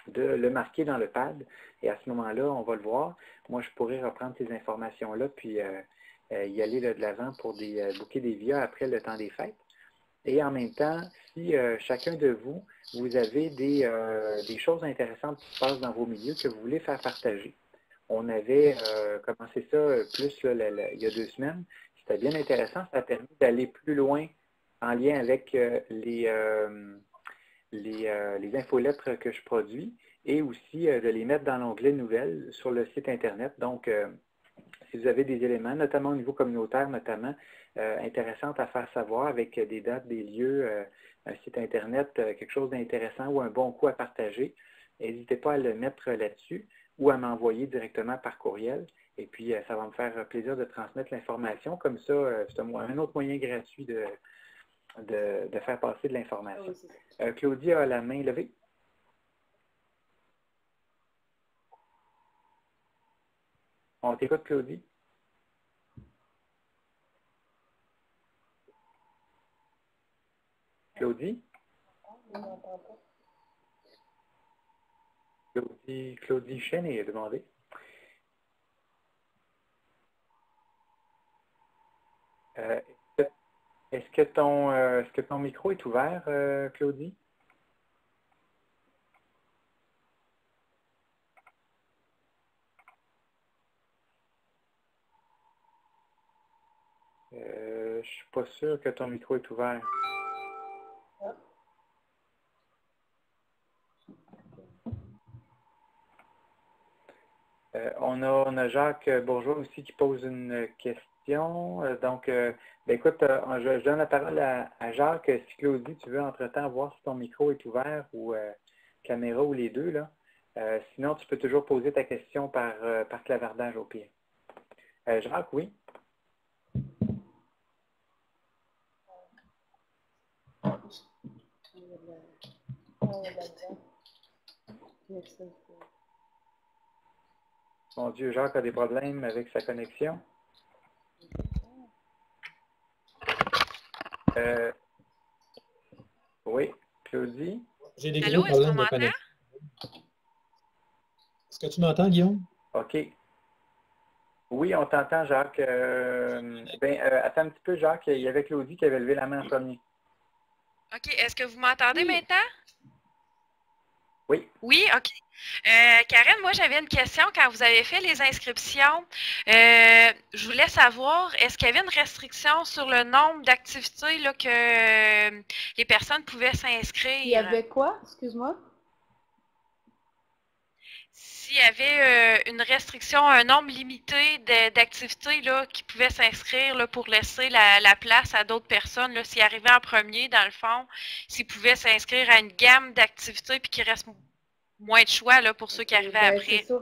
de le marquer dans le pad. Et à ce moment-là, on va le voir. Moi, je pourrais reprendre ces informations-là puis y aller de l'avant pour booker des VIA après le temps des fêtes. Et en même temps, si chacun de vous, vous avez des choses intéressantes qui se passent dans vos milieux que vous voulez faire partager. On avait commencé ça plus là, il y a 2 semaines. C'était bien intéressant. Ça a permis d'aller plus loin en lien avec les infolettres que je produis et aussi de les mettre dans l'onglet Nouvelles sur le site Internet. Donc, si vous avez des éléments, notamment au niveau communautaire, intéressants à faire savoir avec des dates, des lieux, un site Internet, quelque chose d'intéressant ou un bon coup à partager, n'hésitez pas à le mettre là-dessus ou à m'envoyer directement par courriel. Et puis, ça va me faire plaisir de transmettre l'information. Comme ça, c'est un autre moyen gratuit de faire passer de l'information. Claudie a la main levée. On t'écoute, Claudie. Claudie? Claudie Chen est demandée. Est-ce que ton micro est ouvert, Claudie? Je ne suis pas sûr que ton micro est ouvert. On a Jacques Bourgeois aussi qui pose une question. Écoute, je donne la parole à Jacques. Si Claudie, tu veux entre-temps voir si ton micro est ouvert ou caméra ou les deux, là. Sinon, tu peux toujours poser ta question par clavardage au pire. Jacques, oui? Mon Dieu, Jacques a des problèmes avec sa connexion. Oui, Claudie? J'ai des gros problèmes de connexion. Est-ce que tu m'entends, Guillaume? OK. Oui, on t'entend, Jacques. Attends un petit peu, Jacques. Il y avait Claudie qui avait levé la main en premier. OK. Est-ce que vous m'entendez maintenant? Oui. Oui, OK. Karen, moi, j'avais une question. Quand vous avez fait les inscriptions, je voulais savoir, est-ce qu'il y avait une restriction sur le nombre d'activités là, que les personnes pouvaient s'inscrire? Il y avait quoi? Excuse-moi? S'il y avait une restriction, un nombre limité d'activités là, qui pouvaient s'inscrire là, pour laisser la place à d'autres personnes, là, s'ils arrivaient en premier, dans le fond, s'ils pouvaient s'inscrire à une gamme d'activités puis qu'il reste moins de choix là, pour ceux qui arrivaient après. C'est ça.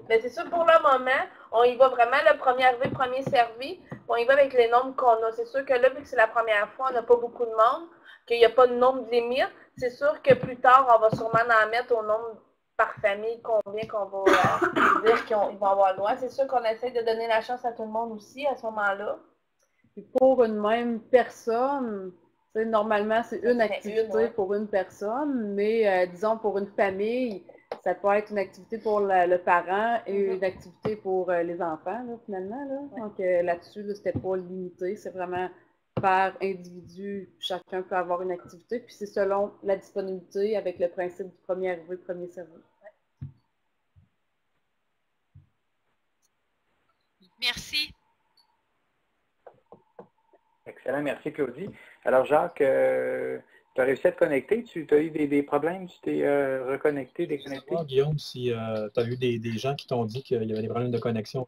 C'est sûr, pour le moment, on y va vraiment le premier arrivé, premier servi. On y va avec les nombres qu'on a. C'est sûr que là, vu que c'est la première fois, on n'a pas beaucoup de monde, qu'il n'y a pas de nombre de limite. C'est sûr que plus tard, on va sûrement en mettre au nombre par famille, combien qu'on va dire qu'ils vont avoir le droit. C'est sûr qu'on essaie de donner la chance à tout le monde aussi à ce moment-là. Puis pour une même personne, normalement, c'est une activité pour une personne, mais disons pour une famille, ça peut être une activité pour le parent et une activité pour les enfants, là, finalement. Là. Donc là-dessus, là, c'était pas limité, c'est vraiment par individu, chacun peut avoir une activité, puis c'est selon la disponibilité avec le principe du premier arrivé, premier servi. Merci. Excellent, merci Claudie. Alors Jacques, tu as réussi à te connecter? Tu as eu des problèmes? Tu t'es reconnecté, déconnecté? Guillaume, si tu as eu des gens qui t'ont dit qu'il y avait des problèmes de connexion.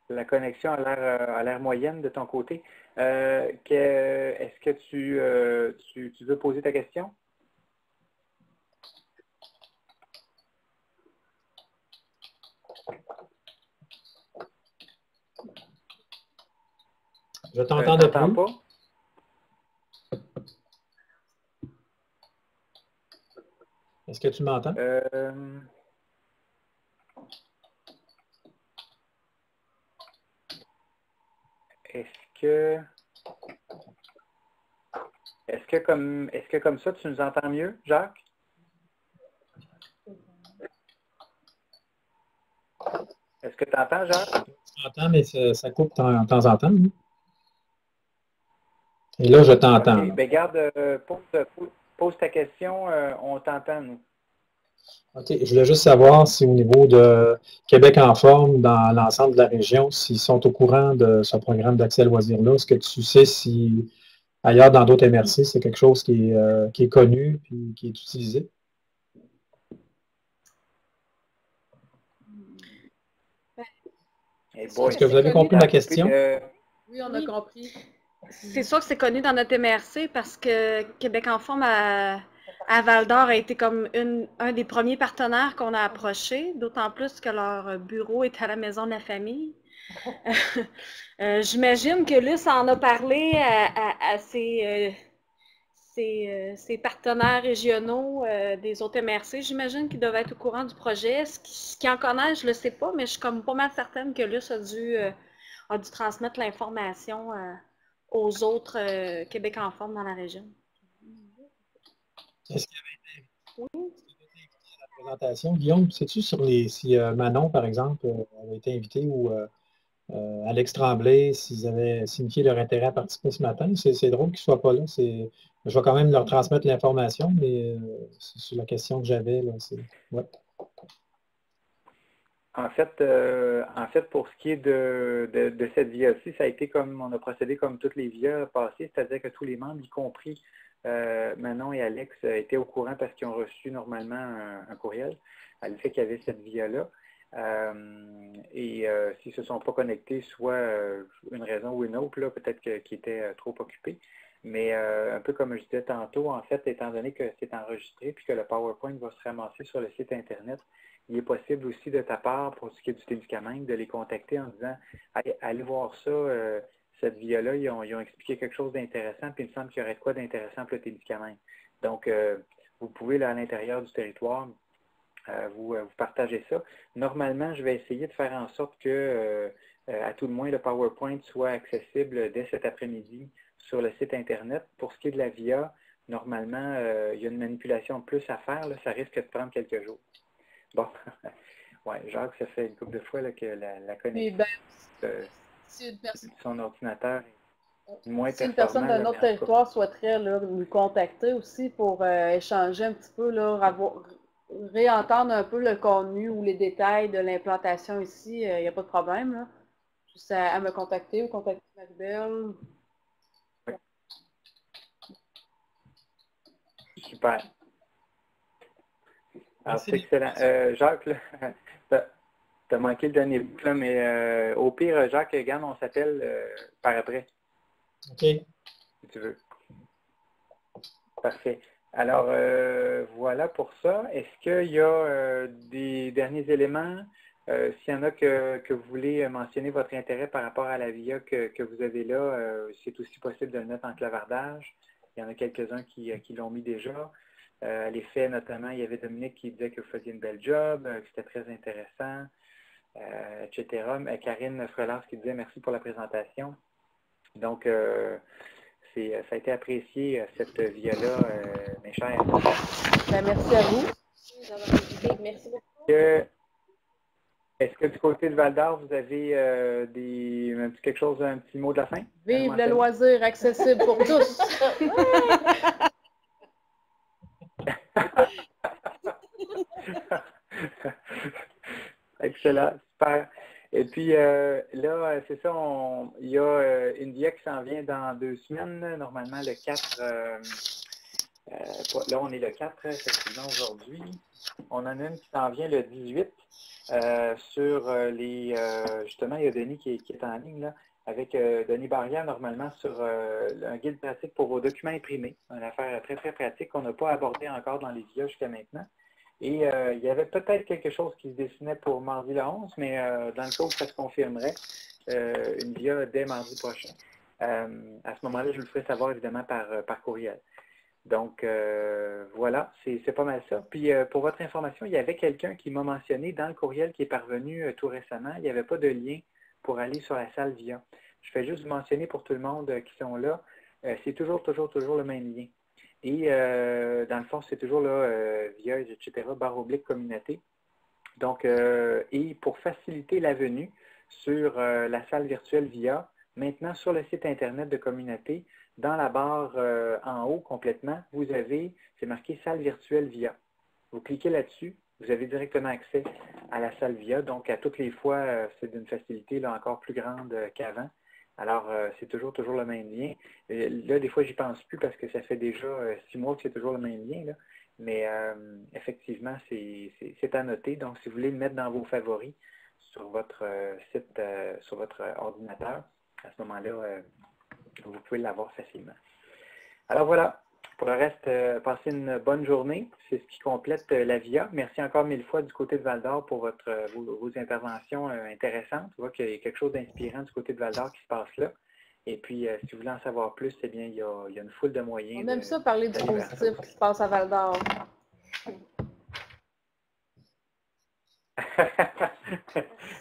La connexion a l'air moyenne de ton côté. Est-ce que tu veux poser ta question? Je t'entendais pas. Est-ce que tu m'entends? Est-ce que comme ça, tu nous entends mieux, Jacques? Est-ce que tu entends, Jacques? Je t'entends, mais ça coupe de temps en temps. Hein? Et là, je t'entends. OK. Bien, garde, pose ta question, on t'entend, nous. OK. Je voulais juste savoir si au niveau de Québec en forme, dans l'ensemble de la région, s'ils sont au courant de ce programme d'accès à loisirs-là. Est-ce que tu sais si ailleurs dans d'autres MRC, c'est quelque chose qui est connu et qui est utilisé? Est-ce que vous avez compris ma question? Oui, on a compris. C'est sûr que c'est connu dans notre MRC parce que Québec en forme à Val-d'Or a été comme un des premiers partenaires qu'on a approché, d'autant plus que leur bureau est à la Maison de la Famille. J'imagine que Luce en a parlé à ses partenaires régionaux des autres MRC. J'imagine qu'ils doivent être au courant du projet. Ce qu'ils en connaissent, je ne le sais pas, mais je suis comme pas mal certaine que Luce a dû transmettre l'information aux autres Québec en forme dans la région. Est-ce qu'il y avait été invité à la présentation? Guillaume, sais-tu si Manon, par exemple, avait été invité ou Alex Tremblay, s'ils avaient signifié leur intérêt à participer ce matin? C'est drôle qu'ils ne soient pas là. Je vais quand même leur transmettre l'information, mais c'est la question que j'avais. Ouais. En fait, pour ce qui est de cette VIA-ci, ça a été comme on a procédé comme toutes les VIA passées, c'est-à-dire que tous les membres, y compris Manon et Alex, étaient au courant parce qu'ils ont reçu normalement un courriel à l'effet qu'il y avait cette VIA-là. S'ils ne se sont pas connectés, soit une raison ou une autre, peut-être qu'ils étaient trop occupés. Mais un peu comme je disais tantôt, en fait, étant donné que c'est enregistré puis que le PowerPoint va se ramasser sur le site Internet, il est possible aussi de ta part, pour ce qui est du Témiscamingue, de les contacter en disant allez voir ça, cette VIA-là, ils ont expliqué quelque chose d'intéressant, puis il me semble qu'il y aurait de quoi d'intéressant pour le Témiscamingue. Donc, vous pouvez, là, à l'intérieur du territoire, vous partagez ça. Normalement, je vais essayer de faire en sorte que, à tout le moins, le PowerPoint soit accessible dès cet après-midi sur le site Internet. Pour ce qui est de la VIA, normalement, il y a une manipulation de plus à faire. Là, ça risque de prendre quelques jours. Bon, ouais, Jacques, ça fait une couple de fois là, que la connexion de son ordinateur est moins si une personne d'un autre territoire souhaiterait là, nous contacter aussi pour échanger un petit peu, là, réentendre un peu le contenu ou les détails de l'implantation ici, il n'y a pas de problème. Là. Juste à me contacter ou contacter Marie-Belle. Oui. Super. Alors, c'est excellent. Jacques, tu as manqué le dernier bout, là, mais au pire, Jacques, regarde, on s'appelle par après. OK. Si tu veux. Parfait. Alors, voilà pour ça. Est-ce qu'il y a des derniers éléments? S'il y en a que vous voulez mentionner votre intérêt par rapport à la VIA que vous avez là, c'est aussi possible de le mettre en clavardage. Il y en a quelques-uns qui l'ont mis déjà. Les faits, notamment, il y avait Dominique qui disait que vous faisiez une belle job, que c'était très intéressant, etc. Karine Frelas qui disait merci pour la présentation. Donc, ça a été apprécié, cette VIA-là, mes chers. Ben, merci à vous. Merci beaucoup. Est-ce que du côté de Val-d'Or, vous avez quelque chose, un petit mot de la fin? Vive le loisir accessible pour tous! Excellent, super. Et puis là, c'est ça, il y a une VIA qui s'en vient dans 2 semaines, normalement le 4, là on est le 4, effectivement, aujourd'hui. On en a une qui s'en vient le 18 sur justement, il y a Denis qui est en ligne là, avec Denis Barrière, normalement, sur un guide pratique pour vos documents imprimés. Une affaire très, très pratique qu'on n'a pas abordée encore dans les VIA jusqu'à maintenant. Et il y avait peut-être quelque chose qui se dessinait pour mardi le 11, mais dans le cas où ça se confirmerait, une VIA dès mardi prochain. À ce moment-là, je vous le ferai savoir évidemment par courriel. Donc, voilà, c'est pas mal ça. Puis, pour votre information, il y avait quelqu'un qui m'a mentionné dans le courriel qui est parvenu tout récemment, il n'y avait pas de lien pour aller sur la salle VIA. Je fais juste mentionner pour tout le monde qui sont là, c'est toujours le même lien. Et dans le fond, c'est toujours là, VIA, etc., /communauté. Donc, et pour faciliter la venue sur la salle virtuelle VIA, maintenant sur le site Internet de communauté, dans la barre en haut complètement, vous avez, c'est marqué salle virtuelle VIA. Vous cliquez là-dessus, vous avez directement accès à la salle VIA. Donc, à toutes les fois, c'est d'une facilité là, encore plus grande qu'avant. Alors, c'est toujours le même lien. Là, des fois, j'y pense plus parce que ça fait déjà 6 mois que c'est toujours le même lien. Là. Mais effectivement, c'est à noter. Donc, si vous voulez le mettre dans vos favoris sur votre site, sur votre ordinateur, à ce moment-là, vous pouvez l'avoir facilement. Alors voilà, pour le reste, passez une bonne journée. C'est ce qui complète la VIA. Merci encore 1000 fois du côté de Val-d'Or pour vos interventions intéressantes. On voit qu'il y a quelque chose d'inspirant du côté de Val-d'Or qui se passe là. Et puis, si vous voulez en savoir plus, eh bien, il y a une foule de moyens. On aime ça parler du positif qui se passe à Val-d'Or.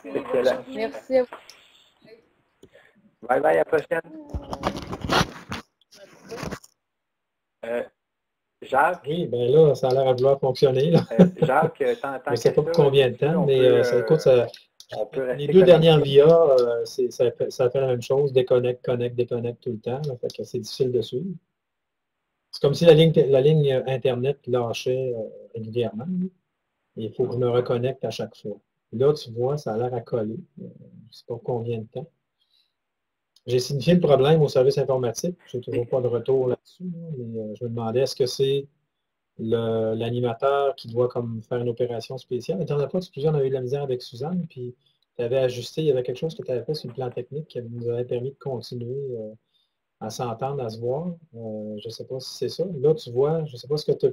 Excellent. Merci à vous. Bye bye, à la prochaine. Jacques? Oui, bien là, ça a l'air à vouloir fonctionner. Là. Jacques, je ne sais pas combien de temps, mais écoute, les 2 connecté. dernières VIA, ça fait la même chose, déconnecte, connecte, déconnecte tout le temps. Là, fait que c'est difficile de suivre. C'est comme si la ligne Internet lâchait régulièrement. Il faut que je me reconnecte à chaque fois. Là, tu vois, ça a l'air à coller. Je ne sais pas combien de temps. J'ai signifié le problème au service informatique. Je n'ai toujours pas de retour là-dessus. Mais je me demandais, est-ce que c'est l'animateur qui doit comme faire une opération spéciale? La dernière fois, on avait eu de la misère avec Suzanne, puis tu avais ajusté, il y avait quelque chose que tu avais fait sur le plan technique qui nous avait permis de continuer à s'entendre, à se voir. Je ne sais pas si c'est ça. Là, tu vois, je ne sais pas ce que tu as.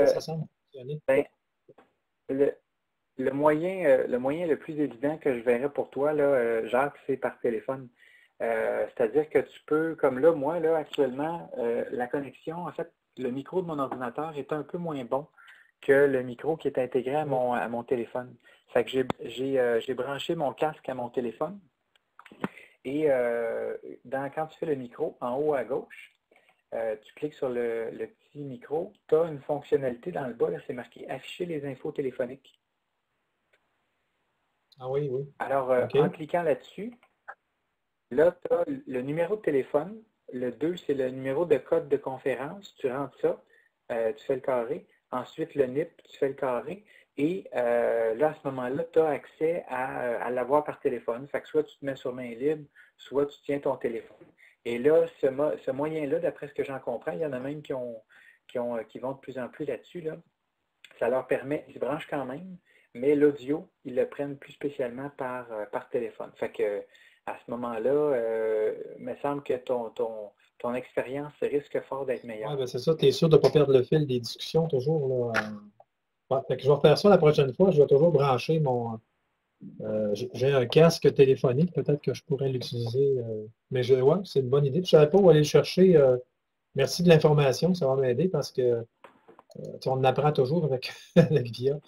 Ça semble fonctionner. Le moyen le plus évident que je verrais pour toi, là, Jacques, c'est par téléphone. C'est-à-dire que tu peux, comme là, moi, là, actuellement, la connexion, en fait, le micro de mon ordinateur est un peu moins bon que le micro qui est intégré à mon téléphone. Fait que j'ai branché mon casque à mon téléphone et quand tu fais le micro, en haut à gauche, tu cliques sur le petit micro, tu as une fonctionnalité dans le bas, là, c'est marqué « Afficher les infos téléphoniques ». Ah oui, oui. Alors, en cliquant là-dessus, là, tu as le numéro de téléphone. Le 2, c'est le numéro de code de conférence. Tu rentres ça, tu fais le carré. Ensuite, le NIP, tu fais le carré. Et là, à ce moment-là, tu as accès à l'avoir par téléphone. Fait que soit tu te mets sur main libre, soit tu tiens ton téléphone. Et là, ce moyen-là, d'après ce que j'en comprends, il y en a même qui vont de plus en plus là-dessus. Là. Ça leur permet, ils se branchent quand même, mais l'audio, ils le prennent plus spécialement par téléphone. Fait que à ce moment-là, il me semble que ton expérience risque fort d'être meilleure. Oui, ben c'est ça, tu es sûr de ne pas perdre le fil des discussions toujours. Là. Ouais, fait que je vais refaire ça la prochaine fois. Je vais toujours brancher mon. J'ai un casque téléphonique, peut-être que je pourrais l'utiliser. Mais ouais, c'est une bonne idée. Je ne savais pas où aller le chercher. Merci de l'information, ça va m'aider parce que on apprend toujours avec VIA.